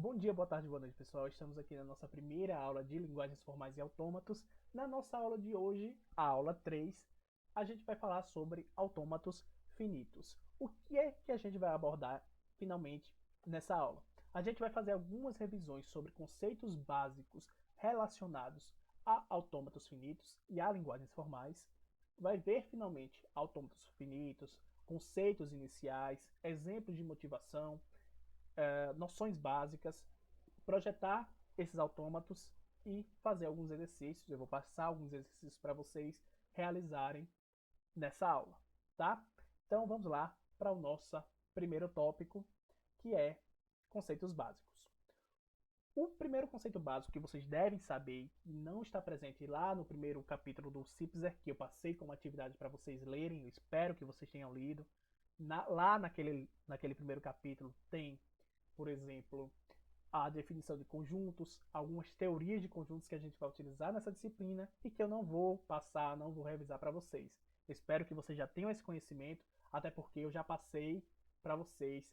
Bom dia, boa tarde, boa noite, pessoal. Estamos aqui na nossa primeira aula de linguagens formais e autômatos. Na nossa aula de hoje, a aula 3, a gente vai falar sobre autômatos finitos. O que é que a gente vai abordar finalmente nessa aula? A gente vai fazer algumas revisões sobre conceitos básicos relacionados a autômatos finitos e a linguagens formais. Vai ver finalmente autômatos finitos, conceitos iniciais, exemplos de motivação, noções básicas, projetar esses autômatos e fazer alguns exercícios. Eu vou passar alguns exercícios para vocês realizarem nessa aula, tá? Então vamos lá para o nosso primeiro tópico, que é conceitos básicos. O primeiro conceito básico que vocês devem saber e não está presente lá no primeiro capítulo do CIPZER, que eu passei como atividade para vocês lerem, eu espero que vocês tenham lido. Lá naquele primeiro capítulo tem, por exemplo, a definição de conjuntos, algumas teorias de conjuntos que a gente vai utilizar nessa disciplina e que eu não vou passar, não vou revisar para vocês. Eu espero que vocês já tenham esse conhecimento, até porque eu já passei para vocês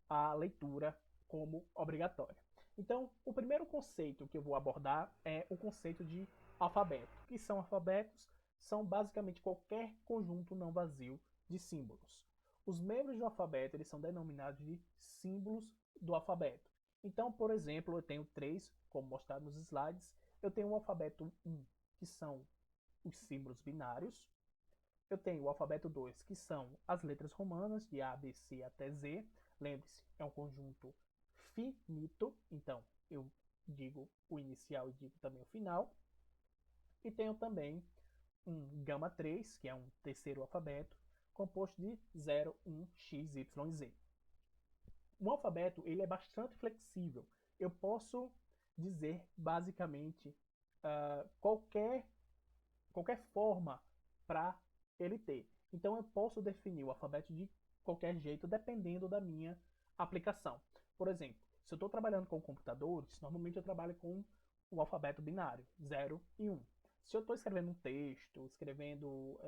a leitura como obrigatória. Então, o primeiro conceito que eu vou abordar é o conceito de alfabeto. O que são alfabetos? São basicamente qualquer conjunto não vazio de símbolos. Os membros do alfabeto eles são denominados de símbolos do alfabeto. Então, por exemplo, eu tenho três, como mostrado nos slides. Eu tenho o alfabeto 1, que são os símbolos binários. Eu tenho o alfabeto 2, que são as letras romanas, de A, B, C até Z. Lembre-se, é um conjunto finito, então eu digo o inicial e digo também o final. E tenho também um gama 3, que é um terceiro alfabeto, composto de 0, 1, x, y, z. O alfabeto ele é bastante flexível. Eu posso dizer basicamente qualquer forma para ele ter. Então eu posso definir o alfabeto de qualquer jeito dependendo da minha aplicação. Por exemplo, se eu estou trabalhando com computadores, normalmente eu trabalho com o alfabeto binário, 0 e 1. Se eu estou escrevendo um texto, escrevendo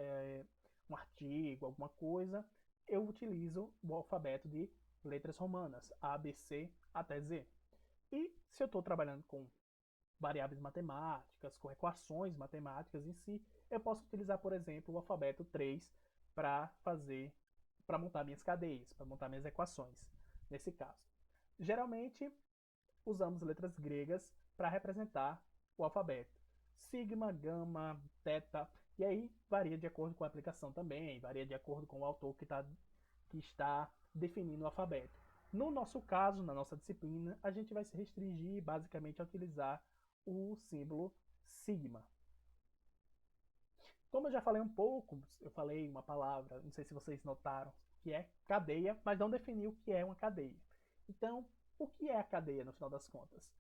um artigo, alguma coisa, eu utilizo o alfabeto de letras romanas, A, B, C até Z. E se eu estou trabalhando com variáveis matemáticas, com equações matemáticas em si, eu posso utilizar, por exemplo, o alfabeto 3 para montar minhas cadeias, para montar minhas equações, nesse caso. Geralmente, usamos letras gregas para representar o alfabeto. Sigma, gama, teta, e aí varia de acordo com a aplicação também, varia de acordo com o autor que está definindo o alfabeto. No nosso caso, na nossa disciplina, a gente vai se restringir basicamente a utilizar o símbolo sigma. Como eu já falei um pouco, eu falei uma palavra, não sei se vocês notaram, que é cadeia, mas não defini o que é uma cadeia. Então, o que é a cadeia no final das contas?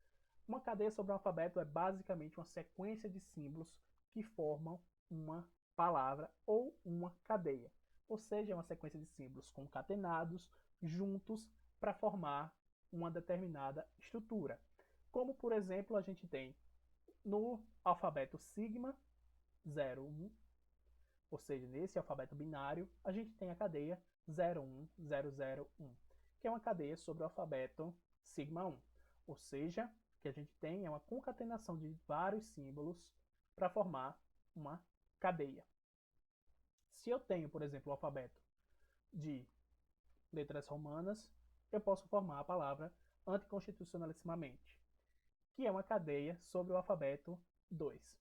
Uma cadeia sobre um alfabeto é basicamente uma sequência de símbolos que formam uma palavra ou uma cadeia. Ou seja, é uma sequência de símbolos concatenados juntos para formar uma determinada estrutura. Como, por exemplo, a gente tem no alfabeto sigma 0, 1, ou seja, nesse alfabeto binário, a gente tem a cadeia 01001, que é uma cadeia sobre o alfabeto sigma 1. Ou seja, o que a gente tem é uma concatenação de vários símbolos para formar uma cadeia. Se eu tenho, por exemplo, o alfabeto de letras romanas, eu posso formar a palavra anticonstitucionalissimamente, que é uma cadeia sobre o alfabeto 2.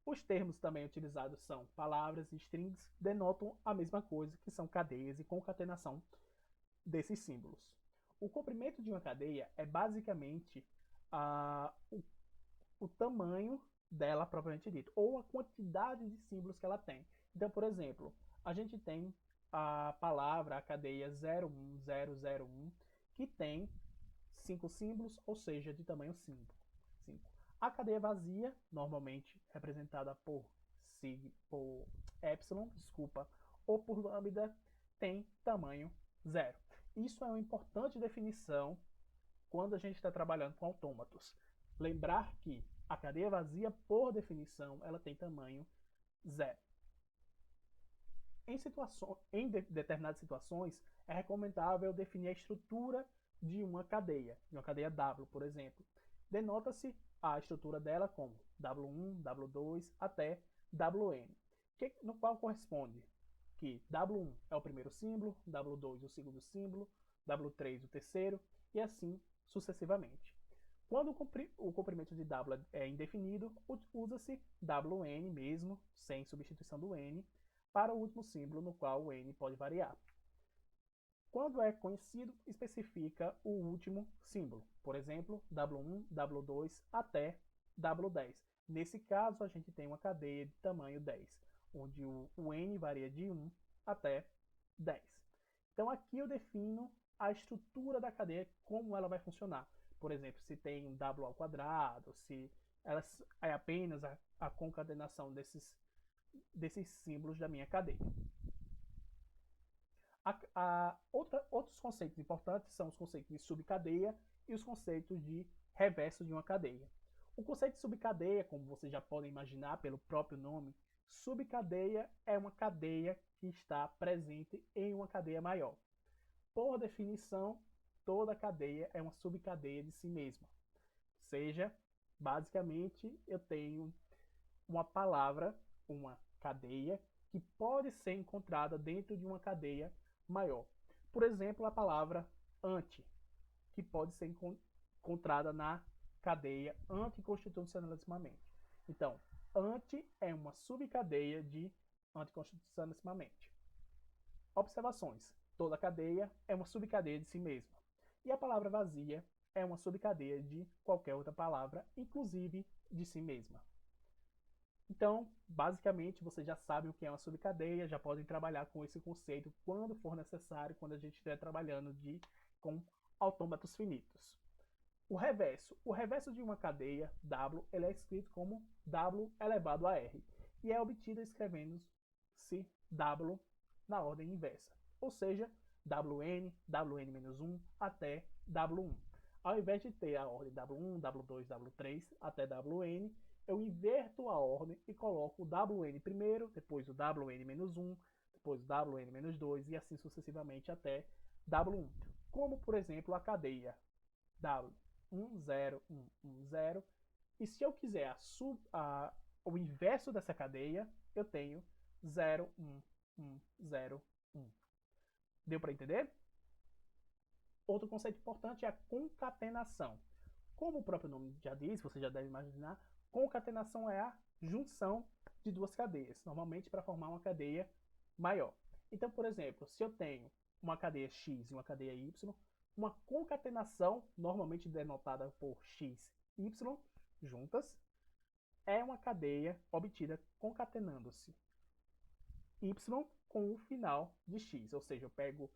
Os termos também utilizados são palavras e strings, denotam a mesma coisa, que são cadeias e concatenação desses símbolos. O comprimento de uma cadeia é basicamente o tamanho dela propriamente dito, ou a quantidade de símbolos que ela tem. Então, por exemplo, a gente tem a palavra, a cadeia 01001, que tem 5 símbolos, ou seja, de tamanho 5. A cadeia vazia, normalmente representada por epsilon, desculpa, ou por lambda, tem tamanho 0. Isso é uma importante definição quando a gente está trabalhando com autômatos. Lembrar que a cadeia vazia, por definição, ela tem tamanho 0. Em determinadas situações, é recomendável definir a estrutura de uma cadeia W, por exemplo. Denota-se a estrutura dela como W1, W2 até Wn, no qual corresponde que W1 é o primeiro símbolo, W2 o segundo símbolo, W3 o terceiro e assim sucessivamente. Quando o comprimento de W é indefinido, usa-se Wn mesmo, sem substituição do N, para o último símbolo, no qual o N pode variar. Quando é conhecido, especifica o último símbolo, por exemplo, W1, W2 até W10. Nesse caso, a gente tem uma cadeia de tamanho 10, onde o N varia de 1 até 10. Então aqui eu defino a estrutura da cadeia, como ela vai funcionar. Por exemplo, se tem um W ao quadrado, se ela é apenas a concatenação desses símbolos da minha cadeia. Outros conceitos importantes são os conceitos de subcadeia e os conceitos de reverso de uma cadeia. O conceito de subcadeia, como vocês já podem imaginar pelo próprio nome, subcadeia é uma cadeia que está presente em uma cadeia maior. Por definição, toda cadeia é uma subcadeia de si mesma. Ou seja, basicamente eu tenho uma palavra, uma cadeia, que pode ser encontrada dentro de uma cadeia maior. Por exemplo, a palavra ante, que pode ser encontrada na cadeia anticonstitucionalissimamente. Então, ante é uma subcadeia de anticonstitucionalissimamente. Observações. Toda cadeia é uma subcadeia de si mesma. E a palavra vazia é uma subcadeia de qualquer outra palavra, inclusive de si mesma. Então, basicamente, vocês já sabem o que é uma subcadeia, já podem trabalhar com esse conceito quando for necessário, quando a gente estiver trabalhando com autômatos finitos. O reverso de uma cadeia W, ele é escrito como W elevado a R, e é obtido escrevendo-se W na ordem inversa, ou seja, Wn, Wn-1 até W1. Ao invés de ter a ordem W1, W2, W3 até Wn, eu inverto a ordem e coloco o Wn primeiro, depois o Wn-1, depois o Wn-2 e assim sucessivamente até W1. Como, por exemplo, a cadeia W1, 0, 1, 1, 0. E se eu quiser o inverso dessa cadeia, eu tenho 0, 1, 1, 0, 1. Deu para entender? Outro conceito importante é a concatenação. Como o próprio nome já diz, você já deve imaginar, concatenação é a junção de duas cadeias, normalmente para formar uma cadeia maior. Então, por exemplo, se eu tenho uma cadeia X e uma cadeia Y, uma concatenação, normalmente denotada por X e Y juntas, é uma cadeia obtida concatenando-se Y com o final de X. Ou seja, eu pego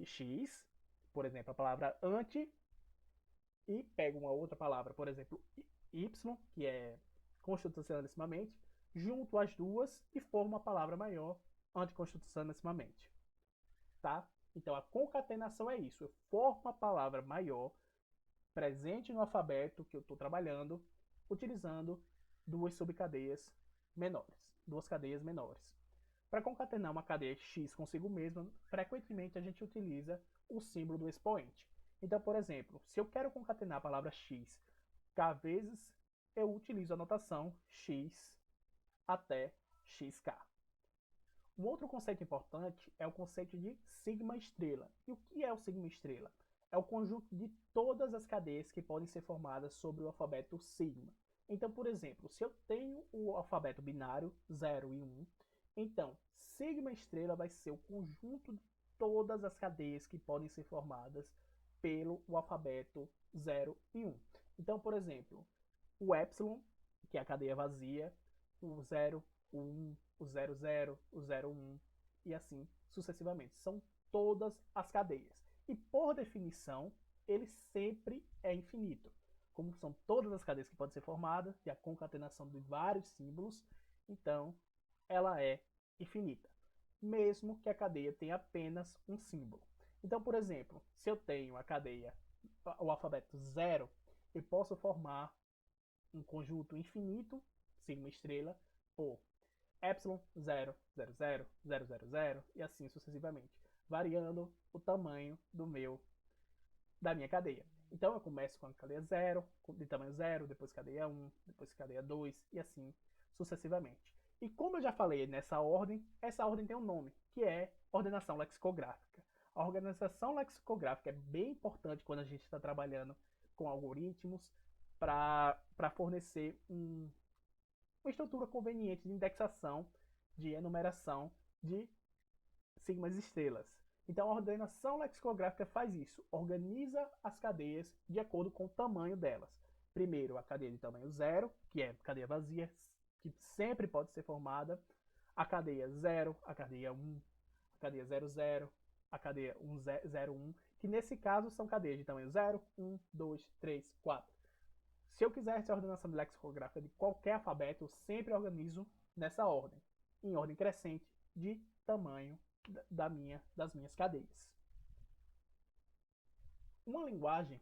X, por exemplo, a palavra ante, e pego uma outra palavra, por exemplo, Y, que é constitucionalissimamente, junto as duas e formo uma palavra maior anticonstitucionalissimamente. Tá? Então a concatenação é isso. Eu formo uma palavra maior presente no alfabeto que eu estou trabalhando, utilizando duas subcadeias menores, duas cadeias menores. Para concatenar uma cadeia X consigo mesma, frequentemente a gente utiliza o símbolo do expoente. Então, por exemplo, se eu quero concatenar a palavra X k vezes, eu utilizo a notação X até XK. Um outro conceito importante é o conceito de sigma estrela. E o que é o sigma estrela? É o conjunto de todas as cadeias que podem ser formadas sobre o alfabeto sigma. Então, por exemplo, se eu tenho o alfabeto binário 0 e 1, então sigma estrela vai ser o conjunto de todas as cadeias que podem ser formadas pelo alfabeto 0 e 1. Então, por exemplo, o epsilon, que é a cadeia vazia, o 0, o 1, o 00, o 01 e assim sucessivamente. São todas as cadeias. E por definição, ele sempre é infinito. Como são todas as cadeias que podem ser formadas e a concatenação de vários símbolos, então ela é infinita, mesmo que a cadeia tenha apenas um símbolo. Então, por exemplo, se eu tenho a cadeia, o alfabeto 0, eu posso formar um conjunto infinito, sigma estrela, por epsilon 0, 0, 0, 0, 0, 0 e assim sucessivamente, variando o tamanho do meu da minha cadeia. Então eu começo com a cadeia 0, de tamanho 0, depois cadeia 1, depois cadeia 2 e assim sucessivamente. E como eu já falei nessa ordem, essa ordem tem um nome, que é ordenação lexicográfica. A organização lexicográfica é bem importante quando a gente está trabalhando com algoritmos para fornecer uma estrutura conveniente de indexação, de enumeração de sigmas e estrelas. Então a ordenação lexicográfica faz isso, organiza as cadeias de acordo com o tamanho delas. Primeiro, a cadeia de tamanho 0, que é cadeia vazia, que sempre pode ser formada, a cadeia 0, a cadeia 1, a cadeia 00, a cadeia 01, que nesse caso são cadeias de tamanho 0, 1, 2, 3, 4. Se eu quiser essa ordenação lexicográfica de qualquer alfabeto, eu sempre organizo nessa ordem, em ordem crescente de tamanho das minhas cadeias. Uma linguagem,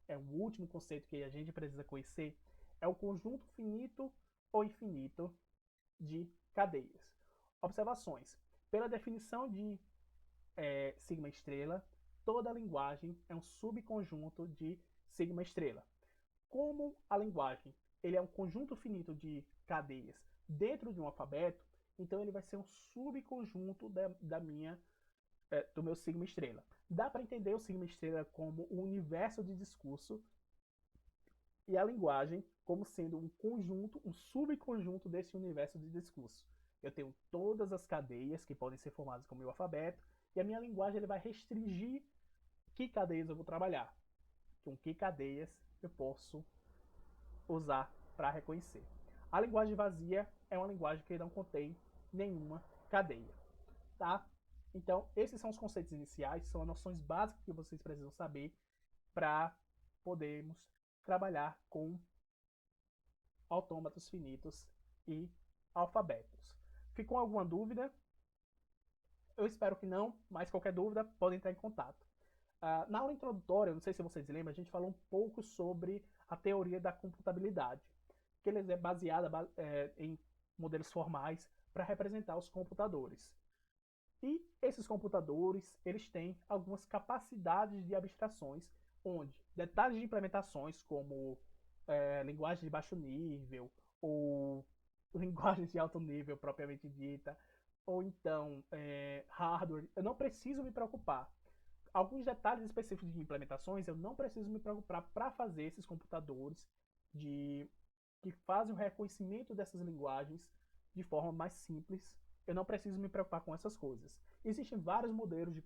é o último conceito que a gente precisa conhecer, é o conjunto finito ou infinito de cadeias. Observações. Pela definição de sigma estrela, toda linguagem é um subconjunto de sigma estrela. Como a linguagem ele é um conjunto finito de cadeias dentro de um alfabeto, então ele vai ser um subconjunto do meu sigma estrela. Dá para entender o sigma estrela como o universo de discurso e a linguagem como sendo um conjunto, um subconjunto desse universo de discurso. Eu tenho todas as cadeias que podem ser formadas com o meu alfabeto e a minha linguagem ele vai restringir que cadeias eu vou trabalhar, com que cadeias eu posso usar para reconhecer. A linguagem vazia é uma linguagem que não contém nenhuma cadeia, tá? Então, esses são os conceitos iniciais, são as noções básicas que vocês precisam saber para podermos trabalhar com autômatos finitos e alfabetos. Ficou alguma dúvida? Eu espero que não, mas qualquer dúvida pode entrar em contato. Na aula introdutória, não sei se vocês lembram, a gente falou um pouco sobre a teoria da computabilidade, que ela é baseada em modelos formais para representar os computadores. E esses computadores, eles têm algumas capacidades de abstrações, onde detalhes de implementações, como linguagem de baixo nível, ou linguagens de alto nível propriamente dita, ou então hardware, eu não preciso me preocupar. Alguns detalhes específicos de implementações, eu não preciso me preocupar para fazer esses computadores que fazem o reconhecimento dessas linguagens de forma mais simples. Eu não preciso me preocupar com essas coisas. Existem vários modelos de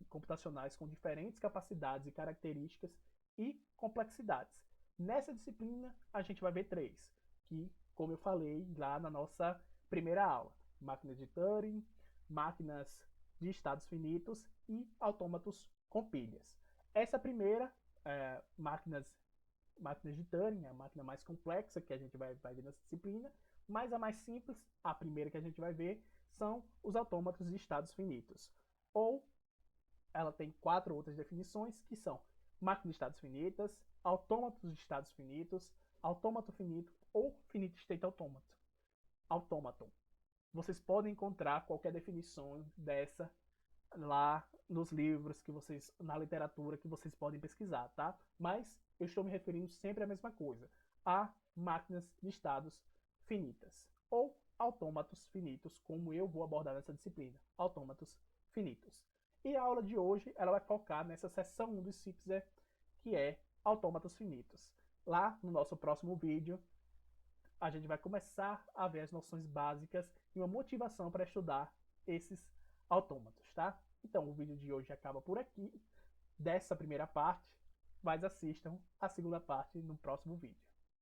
computacionais com diferentes capacidades e características e complexidades. Nessa disciplina, a gente vai ver três, que, como eu falei lá na nossa primeira aula: máquinas de Turing, máquinas de estados finitos e autômatos com pilhas. Essa primeira, máquinas de Turing, é a máquina mais complexa que a gente vai ver nessa disciplina, mas a mais simples, a primeira que a gente vai ver, são os autômatos de estados finitos. Ou ela tem 4 outras definições, que são máquina de estados finitas, autômatos de estados finitos, autômato finito ou finite state automaton. Vocês podem encontrar qualquer definição dessa lá nos livros que vocês, na literatura que vocês podem pesquisar, tá? Mas eu estou me referindo sempre à mesma coisa, a máquinas de estados finitas ou autômatos finitos, como eu vou abordar nessa disciplina, autômatos finitos. E a aula de hoje ela vai focar nessa seção 1 do CIPSE, que é autômatos finitos. Lá no nosso próximo vídeo, a gente vai começar a ver as noções básicas e uma motivação para estudar esses autômatos, tá? Então o vídeo de hoje acaba por aqui, dessa primeira parte, mas assistam a segunda parte no próximo vídeo.